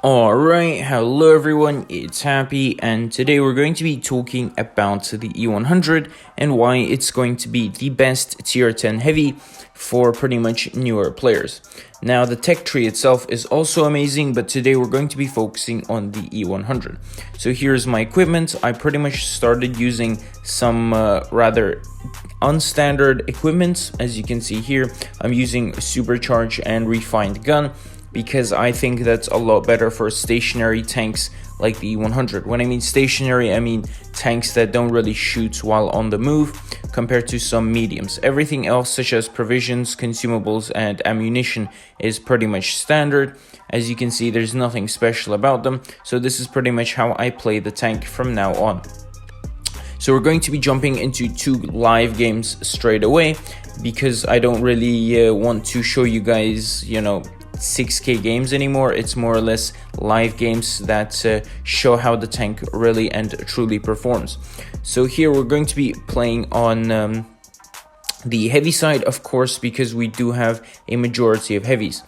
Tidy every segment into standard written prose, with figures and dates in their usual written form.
Alright, hello everyone, it's Happy, and today we're going to be talking about the E100 and why it's going to be the best tier 10 heavy for pretty much newer players. Now, the tech tree itself is also amazing, but today we're going to be focusing on the E100. So here's my equipment. I pretty much started using some rather unstandard equipment. As you can see here, I'm using a supercharged and refined gun, because I think that's a lot better for stationary tanks like the E100. When I mean stationary, I mean tanks that don't really shoot while on the move compared to some mediums. Everything else, such as provisions, consumables, and ammunition, is pretty much standard. As you can see, there's nothing special about them. So this is pretty much how I play the tank from now on. So we're going to be jumping into 2 live games straight away, because I don't really want to show you guys, 6K games anymore. It's more or less live games that show how the tank really and truly performs. So here we're going to be playing on the heavy side, of course, because we do have a majority of heavies.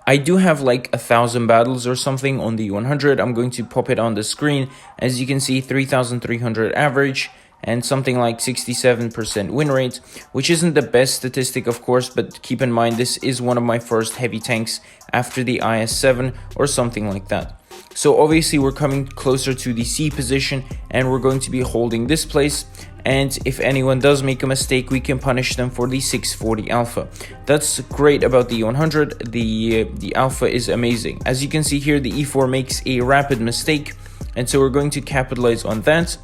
I do have like 1,000 battles or something on the 100. I'm going to pop it on the screen. As you can see, 3,300 average and something like 67% win rate, which isn't the best statistic, of course, but keep in mind this is one of my first heavy tanks after the IS-7 or something like that. So obviously we're coming closer to the C position and we're going to be holding this place, and if anyone does make a mistake, we can punish them for the 640 alpha. That's great about the 100. The alpha is amazing. As you can see here, the E4 makes a rapid mistake, and so we're going to capitalize on that.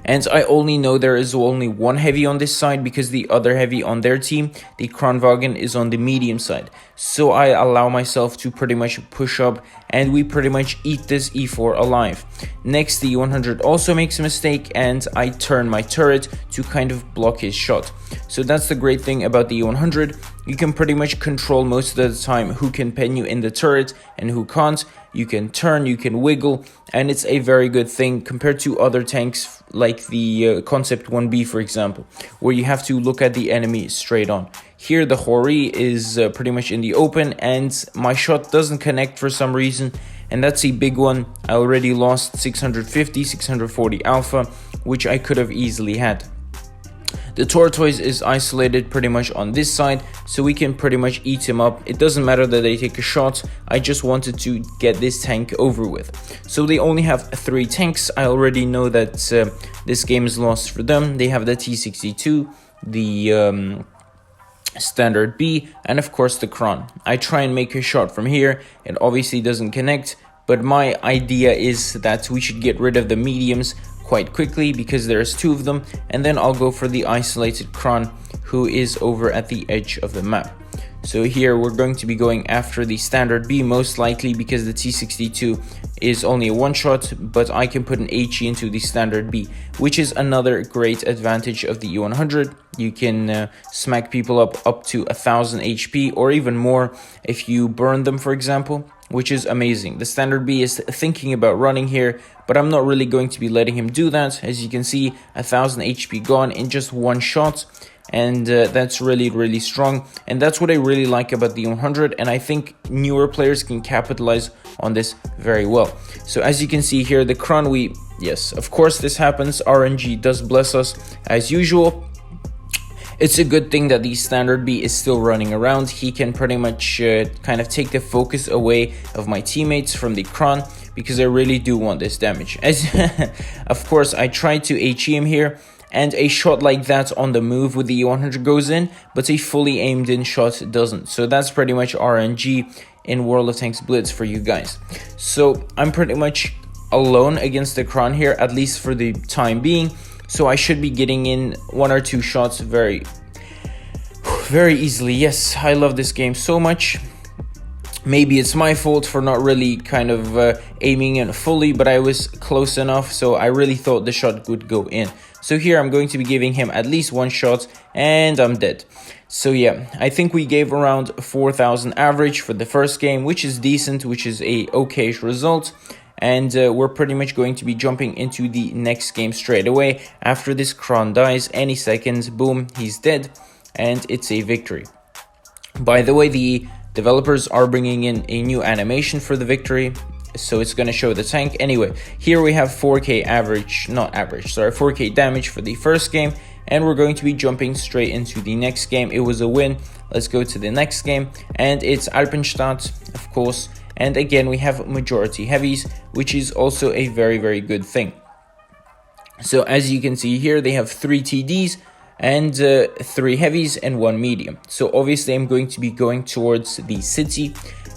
And I only know there is only one heavy on this side because the other heavy on their team, the Kranwagen, is on the medium side. So I allow myself to pretty much push up and we pretty much eat this E4 alive. Next, the 100 also makes a mistake and I turn my turret to kind of block his shot. So that's the great thing about the 100. You can pretty much control most of the time who can pen you in the turret and who can't. You can turn, you can wiggle, and it's a very good thing compared to other tanks like the Concept 1B, for example, where you have to look at the enemy straight on. Here, the Hori is pretty much in the open, and my shot doesn't connect for some reason, and that's a big one. I already lost 650, 640 alpha, which I could have easily had. The Tortoise is isolated pretty much on this side, so we can pretty much eat him up. It doesn't matter that they take a shot, I just wanted to get this tank over with. So they only have 3 tanks. I already know that this game is lost for them. They have the T62, the Standard B, and of course the Kron. I try and make a shot from here. It obviously doesn't connect, but my idea is that we should get rid of the mediums quite quickly because there's 2 of them, and then I'll go for the isolated Kron, who is over at the edge of the map. So here we're going to be going after the Standard B most likely, because the T62 is only a one-shot, but I can put an HE into the Standard B, which is another great advantage of the E100. You can smack people up to 1,000 HP or even more if you burn them, for example, which is amazing. The Standard B is thinking about running here, but I'm not really going to be letting him do that. As you can see, 1,000 HP gone in just one shot, and that's really strong, and that's what I really like about the 100, and I think newer players can capitalize on this very well. So as you can see here, the Kron, yes, of course this happens. RNG does bless us as usual. It's a good thing that the Standard B is still running around. He can pretty much kind of take the focus away of my teammates from the Kron, because I really do want this damage. As of course, I tried to HE him here, and a shot like that on the move with the E100 goes in, but a fully aimed in shot doesn't. So that's pretty much RNG in World of Tanks Blitz for you guys. So I'm pretty much alone against the Kron here, at least for the time being. So I should be getting in 1 or 2 shots very easily. Yes, I love this game so much. Maybe it's my fault for not really kind of aiming in fully, but I was close enough, so I really thought the shot would go in. So here I'm going to be giving him at least 1 shot, and I'm dead. So yeah, I think we gave around 4,000 average for the first game, which is decent, which is a okay-ish result. And we're pretty much going to be jumping into the next game straight away. After this Kron dies any second, boom, he's dead, and it's a victory. By the way, the developers are bringing in a new animation for the victory. so it's going to show the tank. Anyway, here we have 4k average, not average, sorry, 4k damage for the first game, and we're going to be jumping straight into the next game. It was a win. Let's go to the next game, and it's Alpenstadt, of course, and again we have majority heavies, which is also a very good thing. So as you can see here, they have 3 TDs and 3 heavies and 1 medium. So obviously I'm going to be going towards the city,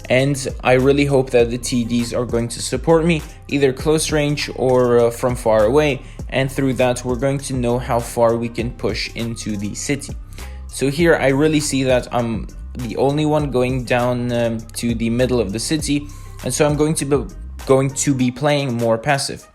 and I really hope that the TDs are going to support me either close range or from far away, and through that we're going to know how far we can push into the city. So here I really see that I'm the only one going down to the middle of the city, and so I'm going to be playing more passive.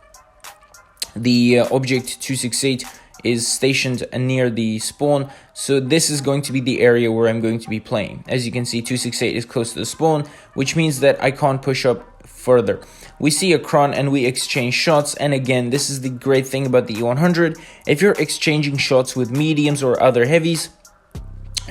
The object 268 is stationed near the spawn, so this is going to be the area where I'm going to be playing. As you can see, 268 is close to the spawn, which means that I can't push up further. We see a cron and we exchange shots, and again, this is the great thing about the E100. If you're exchanging shots with mediums or other heavies,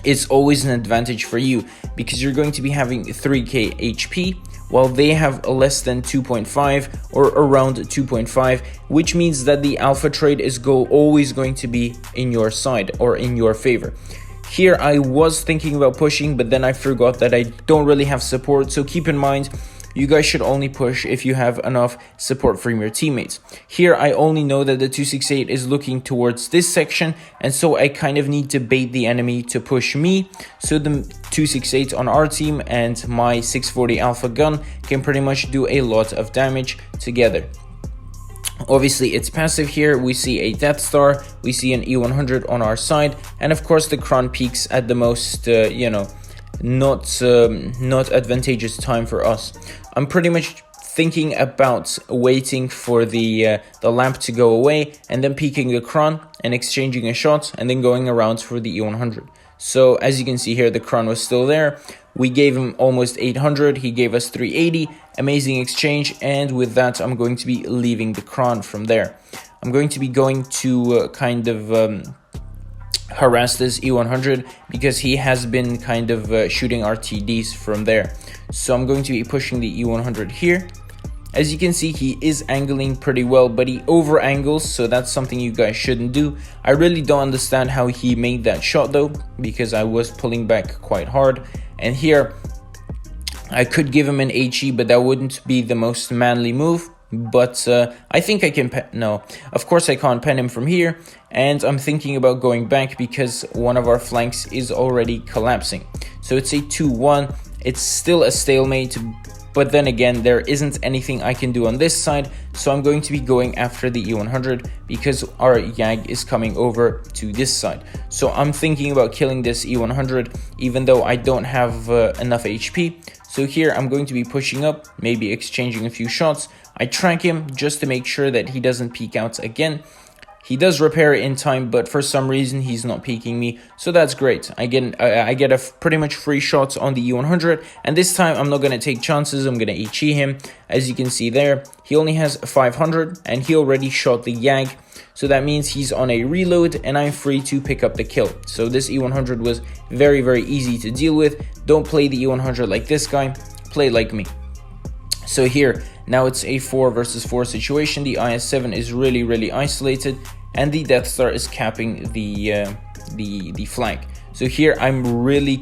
it's always an advantage for you, because you're going to be having 3k HP while they have less than 2.5 or around 2.5, which means that the alpha trade is always going to be in your side or in your favor. Here I was thinking about pushing, but then I forgot that I don't really have support, so keep in mind you guys should only push if you have enough support from your teammates. Here I only know that the 268 is looking towards this section, and so I kind of need to bait the enemy to push me, so the 268 on our team and my 640 alpha gun can pretty much do a lot of damage together. Obviously it's passive here. We see a Death Star, we see an E100 on our side, and of course the Kron peaks at the most not advantageous time for us. I'm pretty much thinking about waiting for the lamp to go away and then peeking the Kron and exchanging a shot and then going around for the E100. So as you can see here, the Kron was still there. We gave him almost 800, he gave us 380, amazing exchange, and with that I'm going to be leaving the Kron from there. I'm going to be going to harass this E100 because he has been kind of shooting our TDs from there. So I'm going to be pushing the E100 here. As you can see, he is angling pretty well, but he over angles, so that's something you guys shouldn't do. I really don't understand how he made that shot though, because I was pulling back quite hard, and here I could give him an HE, but that wouldn't be the most manly move. But I think I can no, of course I can't pen him from here, and I'm thinking about going back because one of our flanks is already collapsing. So it's a 2-1, it's still a stalemate, but then again there isn't anything I can do on this side, so I'm going to be going after the E100 because our YAG is coming over to this side. So I'm thinking about killing this E100 even though I don't have enough HP. So here I'm going to be pushing up, maybe exchanging a few shots. I track him just to make sure that he doesn't peek out again. He does repair in time, but for some reason he's not peeking me, so that's great. I get a pretty much free shot on the E100, and this time I'm not going to take chances. I'm going to HE him. As you can see there, he only has 500 and he already shot the YAG, so that means he's on a reload and I'm free to pick up the kill. So this E100 was very easy to deal with. Don't play the E100 like this guy, play like me. So here, now it's a 4 versus 4 situation. The IS-7 is really isolated, and the Death Star is capping the flank. So here I'm really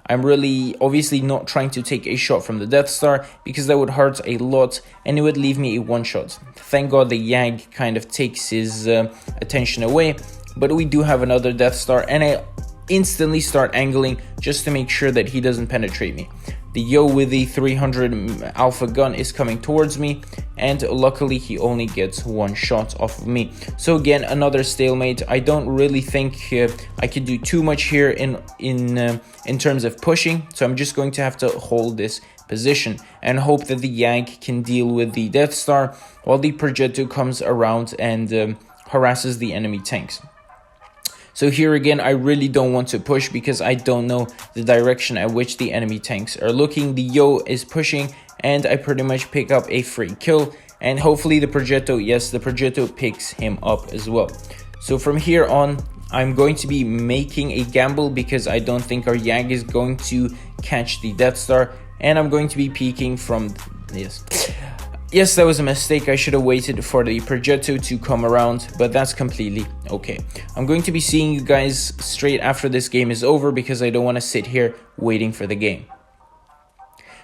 I'm really obviously not trying to take a shot from the Death Star because that would hurt a lot and it would leave me a one shot. Thank God the YAG kind of takes his attention away, but we do have another Death Star, and I instantly start angling just to make sure that he doesn't penetrate me. The Yo with the 300 alpha gun is coming towards me, and luckily he only gets one shot off of me. So again, another stalemate. I don't really think I can do too much here in terms of pushing, so I'm just going to have to hold this position and hope that the YAG can deal with the Death Star while the Progetto comes around and harasses the enemy tanks. So here again, I really don't want to push because I don't know the direction at which the enemy tanks are looking. The Yo is pushing and I pretty much pick up a free kill, and hopefully the Progetto, yes, the Progetto picks him up as well. So from here on, I'm going to be making a gamble because I don't think our YAG is going to catch the Death Star, and I'm going to be peeking from Yes, that was a mistake. I should have waited for the progetto to come around, but that's completely okay. I'm going to be seeing you guys straight after this game is over because I don't want to sit here waiting for the game.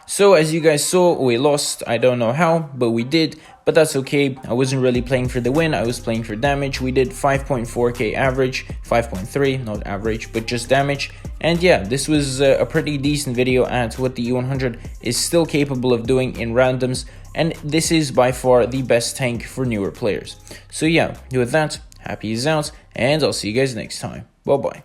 So as you guys saw, we lost. I don't know how, but we did, but that's okay. I wasn't really playing for the win, I was playing for damage. We did 5.4k average, 5.3, not average, but just damage. And yeah, this was a pretty decent video at what the E100 is still capable of doing in randoms, and this is by far the best tank for newer players. So yeah, with that, happy is out, and I'll see you guys next time. Bye bye.